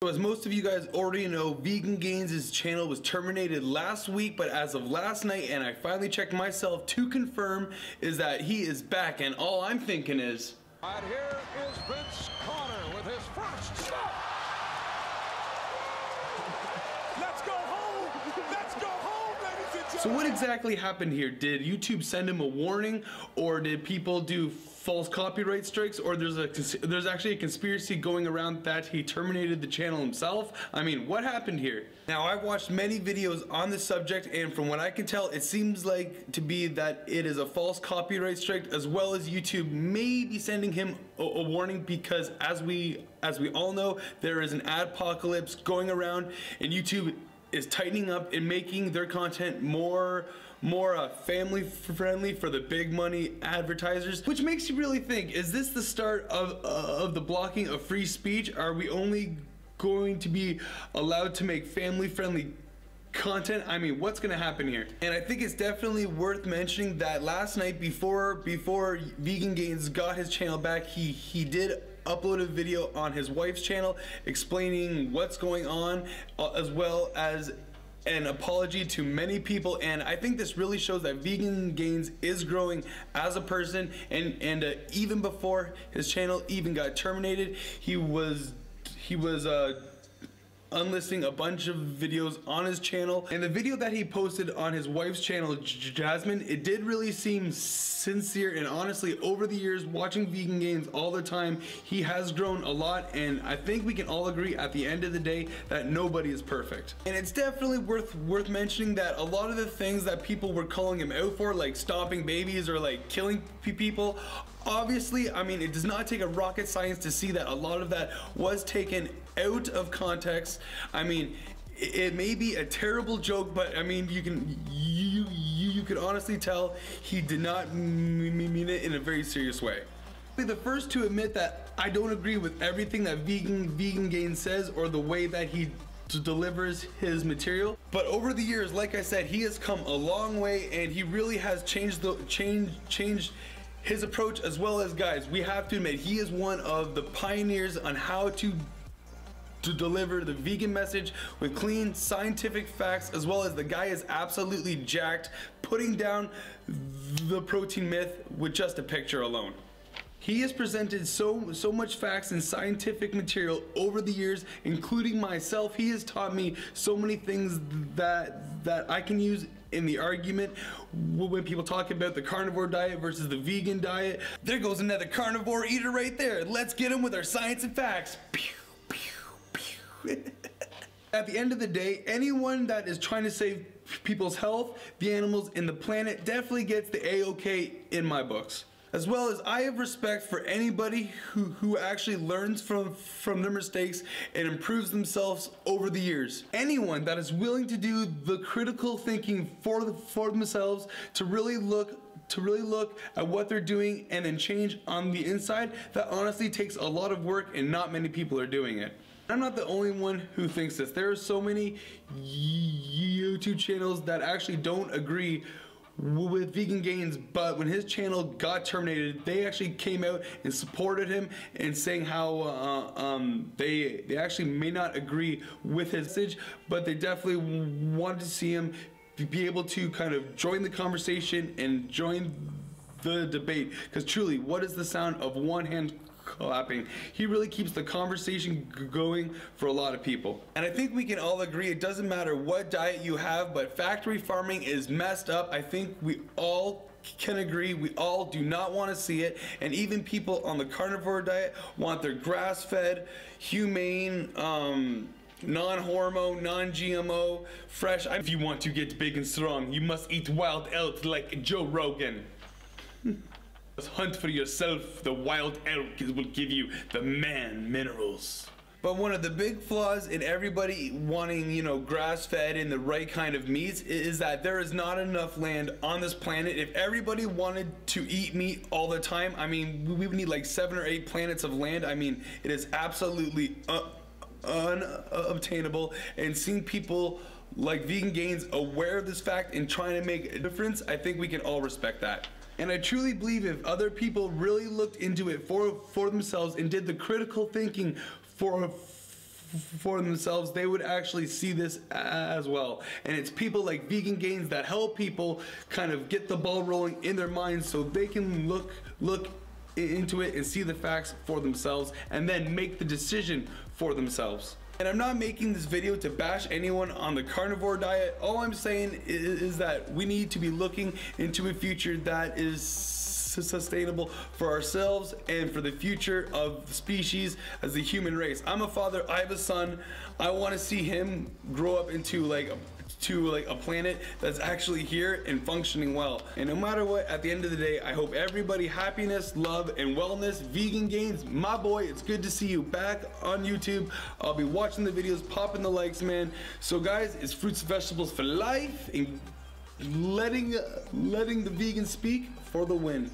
So as most of you guys already know, Vegan Gains' channel was terminated last week, but as of last night, and I finally checked myself to confirm, is that he is back, and all I'm thinking is... And here is Vince Connor with his first stop. Let's go home! Let's go home, ladies and gentlemen! So what exactly happened here? Did YouTube send him a warning, or did people do false copyright strikes, or there's actually a conspiracy going around that he terminated the channel himself? I mean, what happened here? Now, I've watched many videos on the subject, and from what I can tell, it seems like to be that it is a false copyright strike, as well as YouTube may be sending him a warning, because as we all know, there is an adpocalypse going around, and YouTube is tightening up and making their content more family friendly for the big money advertisers, which makes you really think, is this the start of the blocking of free speech? Are we only going to be allowed to make family friendly content? I mean, what's gonna happen here? And I think it's definitely worth mentioning that last night, before Vegan Gains got his channel back, he did upload a video on his wife's channel explaining what's going on, as well as an apology to many people. And I think this really shows that Vegan Gains is growing as a person, and even before his channel even got terminated, he was unlisting a bunch of videos on his channel. And the video that he posted on his wife's channel, Jasmine, it did really seem sincere, and honestly, over the years watching Vegan Gains all the time, he has grown a lot, and I think we can all agree at the end of the day that nobody is perfect. And it's definitely worth mentioning that a lot of the things that people were calling him out for, like stomping babies or like killing people, obviously, I mean, it does not take a rocket science to see that a lot of that was taken out of context. I mean, it may be a terrible joke, but I mean, you can honestly tell he did not mean it in a very serious way. I'll be the first to admit that I don't agree with everything that Vegan Gains says or the way that he delivers his material, but over the years, like I said, he has come a long way, and he really has changed his approach, as well as, guys, we have to admit, he is one of the pioneers on how to deliver the vegan message with clean scientific facts, as well as the guy is absolutely jacked, putting down the protein myth with just a picture alone. He has presented so much facts and scientific material over the years, including myself. He has taught me so many things that I can use in the argument when people talk about the carnivore diet versus the vegan diet. There goes another carnivore eater right there. Let's get him with our science and facts. Pew, pew, pew. At the end of the day, anyone that is trying to save people's health, the animals, and the planet definitely gets the A-OK in my books. As well as, I have respect for anybody who actually learns from their mistakes and improves themselves over the years. Anyone that is willing to do the critical thinking for themselves, to really look at what they're doing and then change on the inside, that honestly takes a lot of work, and not many people are doing it. I'm not the only one who thinks this. There are so many YouTube channels that actually don't agree with Vegan Gains, but when his channel got terminated, they actually came out and supported him, and saying how they actually may not agree with his message, but they definitely wanted to see him be able to kind of join the conversation and join the debate, because truly, what is the sound of one hand clapping? He really keeps the conversation going for a lot of people. And I think we can all agree, it doesn't matter what diet you have, but factory farming is messed up. I think we all can agree, we all do not want to see it, and even people on the carnivore diet want their grass-fed, humane, non-hormone, non-GMO, fresh. If you want to get big and strong, you must eat wild elk like Joe Rogan. Hunt for yourself. The wild elk will give you the man minerals. But one of the big flaws in everybody wanting, you know, grass-fed and the right kind of meats is that there is not enough land on this planet. If everybody wanted to eat meat all the time, I mean, we would need like 7 or 8 planets of land. I mean, it is absolutely unobtainable. And seeing people like Vegan Gains aware of this fact and trying to make a difference, I think we can all respect that. And I truly believe if other people really looked into it for themselves and did the critical thinking for for themselves, they would actually see this as well. And it's people like Vegan Gains that help people kind of get the ball rolling in their minds so they can look into it and see the facts for themselves and then make the decision for themselves. And I'm not making this video to bash anyone on the carnivore diet. All I'm saying is that we need to be looking into a future that is sustainable for ourselves and for the future of the species as the human race. I'm a father, I have a son. I want to see him grow up into like a planet that's actually here and functioning well. And no matter what, at the end of the day, I hope everybody happiness, love, and wellness. Vegan Gains, my boy, it's good to see you back on YouTube. I'll be watching the videos, popping the likes, man. So guys, it's fruits and vegetables for life and letting the vegan speak for the win.